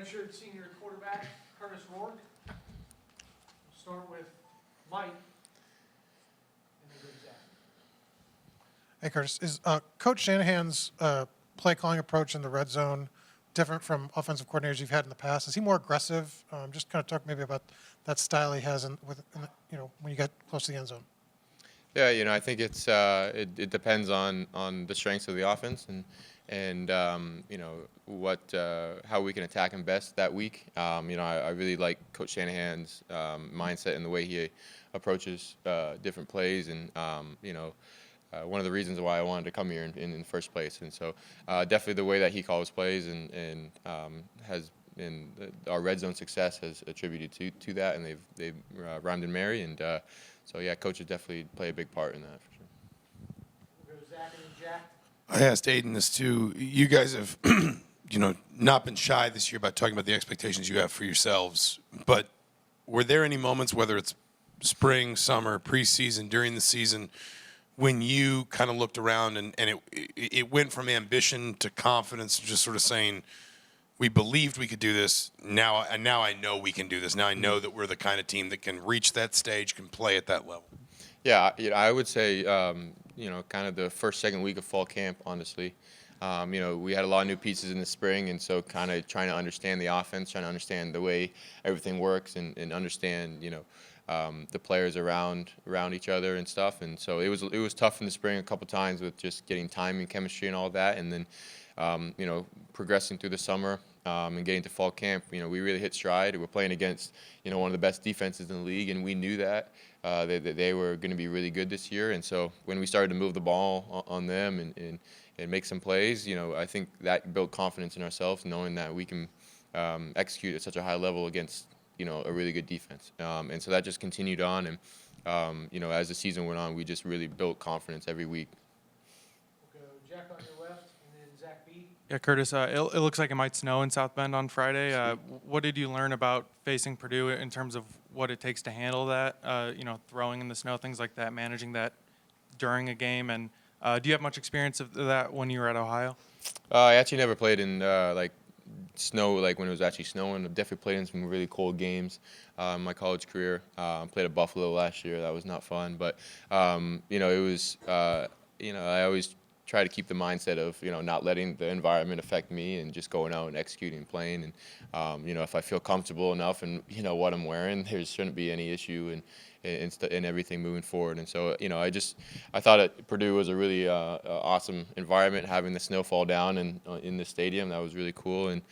redshirt senior quarterback Kurtis Rourke. We'll start with Mike and then go to Zach. Hey, Curtis, is Coach Shanahan's play calling approach in the red zone different from offensive coordinators you've had in the past? Is he more aggressive? Just kind of talk maybe about that style he has when you get close to the end zone. Yeah, I think it depends on the strengths of the offense and how we can attack him best that week. I really like Coach Shanahan's mindset and the way he approaches different plays, and one of the reasons why I wanted to come here in the first place. And so definitely the way that he calls plays and has been our red zone success has attributed to that, and they've rhymed and merry, and so yeah, coaches definitely play a big part in that for sure. We'll go to Zach and then Jack. I asked Aiden this too. You guys have, not been shy this year about talking about the expectations you have for yourselves. But were there any moments, whether it's spring, summer, preseason, during the season, when you kind of looked around and it went from ambition to confidence, just sort of saying, we believed we could do this. Now I know we can do this. Now I know that we're the kind of team that can reach that stage, can play at that level. Yeah, I would say, kind of the first, second week of fall camp, honestly. We had a lot of new pieces in the spring, and so kind of trying to understand the offense, trying to understand the way everything works, and understand, the players around each other and stuff. And so it was tough in the spring a couple times with just getting time and chemistry and all that, and then progressing through the summer and getting to fall camp. We really hit stride. We're playing against one of the best defenses in the league, and we knew that they were going to be really good this year. And so when we started to move the ball on them and make some plays, I think that built confidence in ourselves, knowing that we can execute at such a high level against a really good defense. And so that just continued on, and as the season went on, we just really built confidence every week. We'll go Jack on your left and then Zach B. Yeah, Curtis, it looks like it might snow in South Bend on Friday. What did you learn about facing Purdue in terms of what it takes to handle that, throwing in the snow, things like that, managing that during a game? And do you have much experience of that when you were at Ohio? I actually never played in snow, like when it was actually snowing. I've definitely played in some really cold games in my college career. Played at Buffalo last year. That was not fun. But, it was, I always try to keep the mindset of, not letting the environment affect me and just going out and executing and playing. And, if I feel comfortable enough in, what I'm wearing, there shouldn't be any issue in everything moving forward. And so, I thought that Purdue was a really awesome environment, having the snow fall down in the stadium. That was really cool. And,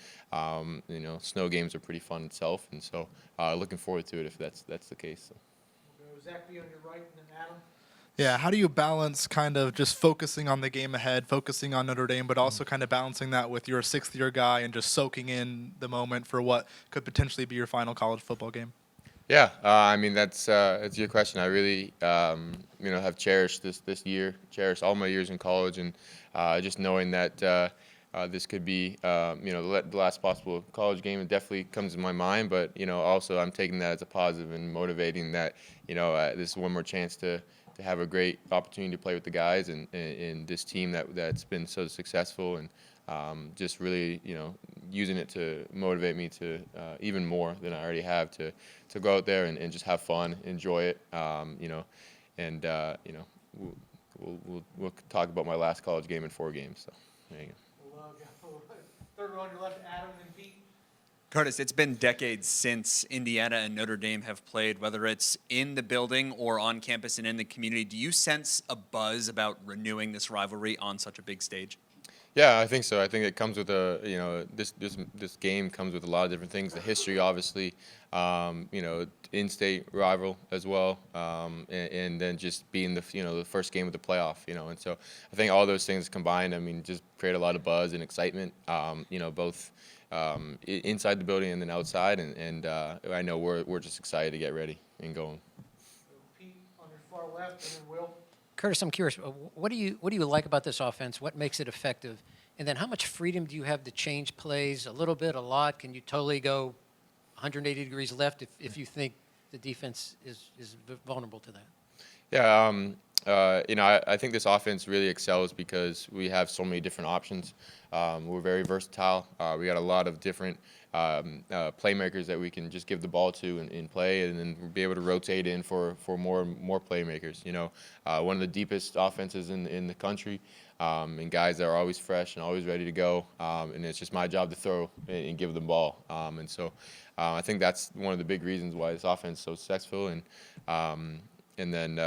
snow games are pretty fun itself. And so looking forward to it if that's the case. So. We'll go Zach B on your right and then Adam. Yeah, how do you balance kind of just focusing on the game ahead, focusing on Notre Dame, but also kind of balancing that with your sixth-year guy and just soaking in the moment for what could potentially be your final college football game? Yeah, that's a good question. I really, have cherished this year, cherished all my years in college, and just knowing that this could be, the last possible college game. It definitely comes to my mind, but also I'm taking that as a positive and motivating that this is one more chance to have a great opportunity to play with the guys and this team that's been so successful, and just really using it to motivate me to even more than I already have to go out there and just have fun, enjoy it, and we'll talk about my last college game in 4 games. So there you go. We'll go third row on your left, Adam and Pete. Curtis, it's been decades since Indiana and Notre Dame have played, whether it's in the building or on campus and in the community. Do you sense a buzz about renewing this rivalry on such a big stage? Yeah, I think so. I think it comes with this game comes with a lot of different things. The history, obviously, in-state rival as well, and then just being the first game of the playoff, and so I think all those things combined, just create a lot of buzz and excitement, both inside the building and then outside, and I know we're just excited to get ready and going. So Pete on your far left and then Will. Curtis, I'm curious, what do you like about this offense? What makes it effective? And then how much freedom do you have to change plays? A little bit, a lot? Can you totally go 180 degrees left if you think the defense is vulnerable to that? Yeah, I think this offense really excels because we have so many different options. We're very versatile. We got a lot of different playmakers that we can just give the ball to and play, and then be able to rotate in for more playmakers. One of the deepest offenses in the country, and guys that are always fresh and always ready to go. And it's just my job to throw and give them the ball. And so I think that's one of the big reasons why this offense is so successful. And then,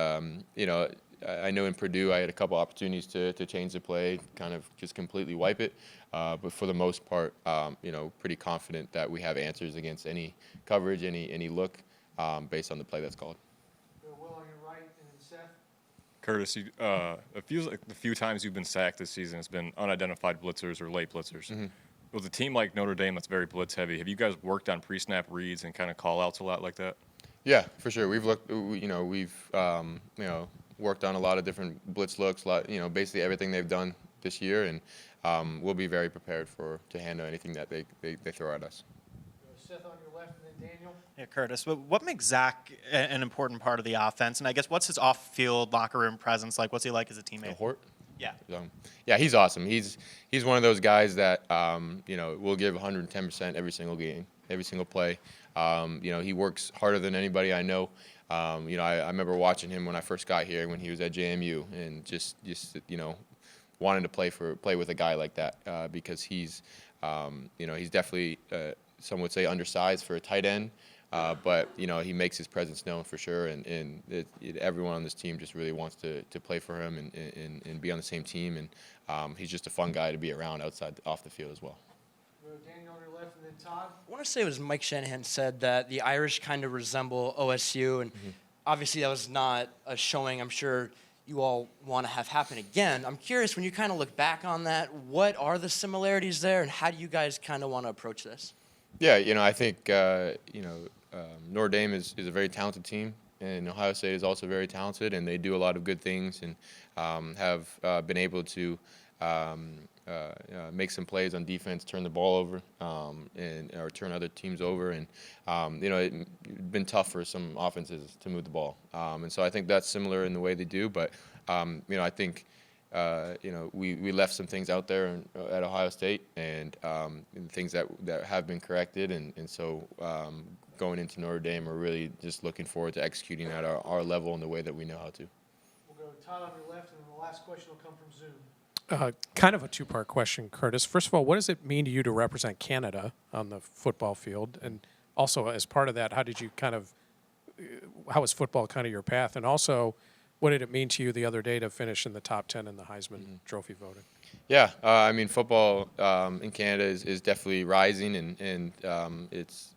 I know in Purdue I had a couple opportunities to change the play, kind of just completely wipe it. But for the most part, pretty confident that we have answers against any coverage, any look, based on the play that's called. Will on your right, and then Seth. Kurtis, the few times you've been sacked this season has been unidentified blitzers or late blitzers. Mm-hmm. With a team like Notre Dame that's very blitz heavy, have you guys worked on pre-snap reads and kind of call outs a lot like that? Yeah, for sure. We've worked on a lot of different blitz looks, basically everything they've done this year, and we'll be very prepared to handle anything that they throw at us. Seth on your left, and then Daniel. Yeah, Kurtis, what makes Zach an important part of the offense? And I guess what's his off-field locker room presence like? What's he like as a teammate? Hort? Yeah. Yeah, he's awesome. He's one of those guys that will give 110% every single game, every single play. He works harder than anybody I know. I remember watching him when I first got here when he was at JMU, and just wanting to play with a guy like that because he's definitely some would say undersized for a tight end, but he makes his presence known for sure, and everyone on this team just really wants to play for him and be on the same team, and he's just a fun guy to be around off the field as well. Daniel on your left, and then Todd. I want to say it was Mike Shanahan said that the Irish kind of resemble OSU, and obviously that was not a showing I'm sure you all want to have happen again. I'm curious, when you kind of look back on that, what are the similarities there, and how do you guys kind of want to approach this? Yeah, I think Notre Dame is a very talented team, and Ohio State is also very talented, and they do a lot of good things, and have been able to make some plays on defense, turn the ball over, or turn other teams over, and it's been tough for some offenses to move the ball, and so I think that's similar in the way they do. But I think we left some things out there at Ohio State, and things that have been corrected, and so going into Notre Dame, we're really just looking forward to executing at our level in the way that we know how to. We'll go Todd on your left, and then the last question will come from Zoom. Kind of a two-part question, Kurtis. First of all, what does it mean to you to represent Canada on the football field? And also, as part of that, how was football kind of your path? And also, what did it mean to you the other day to finish in the top 10 in the Heisman Trophy voting? Yeah, football in Canada is definitely rising, and it's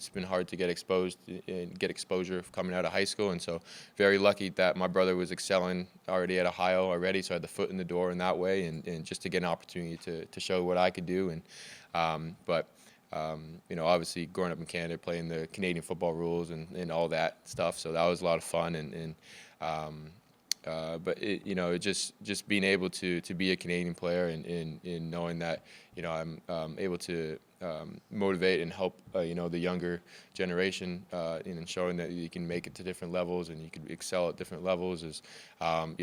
been hard to get exposed and get exposure coming out of high school, and so very lucky that my brother was excelling already at Ohio already, so I had the foot in the door in that way, and just to get an opportunity to show what I could do, and obviously growing up in Canada, playing the Canadian football rules and all that stuff, so that was a lot of fun, but just being able to be a Canadian player and knowing that I'm able to motivate and help the younger generation and showing that you can make it to different levels and you can excel at different levels is I'm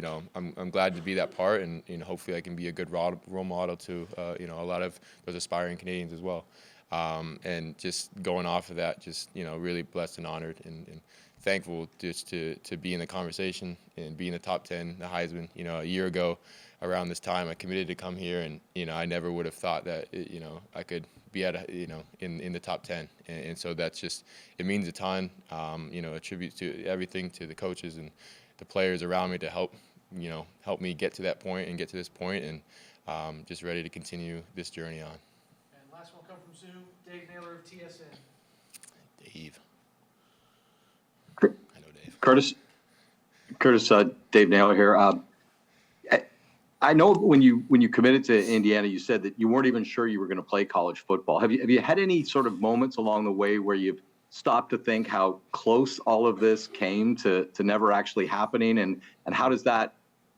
glad to be that part, and hopefully I can be a good role model to a lot of those aspiring Canadians as well, and just going off of that, just really blessed and honored and thankful just to be in the conversation and be in the top 10, the Heisman. A year ago around this time, I committed to come here, and I never would have thought that I could be at in the top 10, and so that's just, it means a ton. A tribute to everything, to the coaches and the players around me to help me get to that point and get to this point, and just ready to continue this journey on. And last one come from Zoom, Dave Naylor of TSN. Dave. I know Dave. Kurtis, Dave Naylor here. I know when you committed to Indiana, you said that you weren't even sure you were going to play college football. Have you had any sort of moments along the way where you've stopped to think how close all of this came to never actually happening, and how does that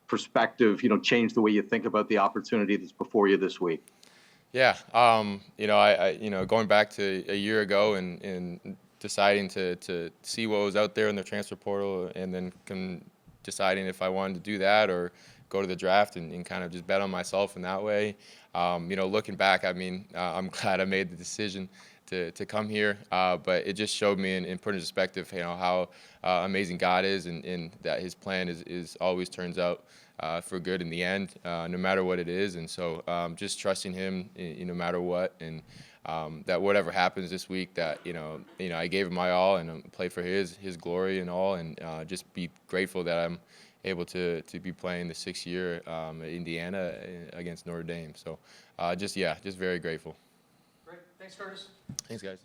perspective change the way you think about the opportunity that's before you this week? Yeah, I going back to a year ago and deciding to see what was out there in the transfer portal, and then deciding if I wanted to do that or go to the draft and kind of just bet on myself in that way. Looking back, I mean, I'm glad I made the decision to come here, but it just showed me in putting perspective, how amazing God is, and that His plan is always turns out for good in the end, no matter what it is. And so just trusting Him, no matter what, and that whatever happens this week, that I gave Him my all and play for His glory and all, and just be grateful that I'm able to be playing the 6th year at Indiana against Notre Dame. So just very grateful. Great. Thanks, Curtis. Thanks, guys.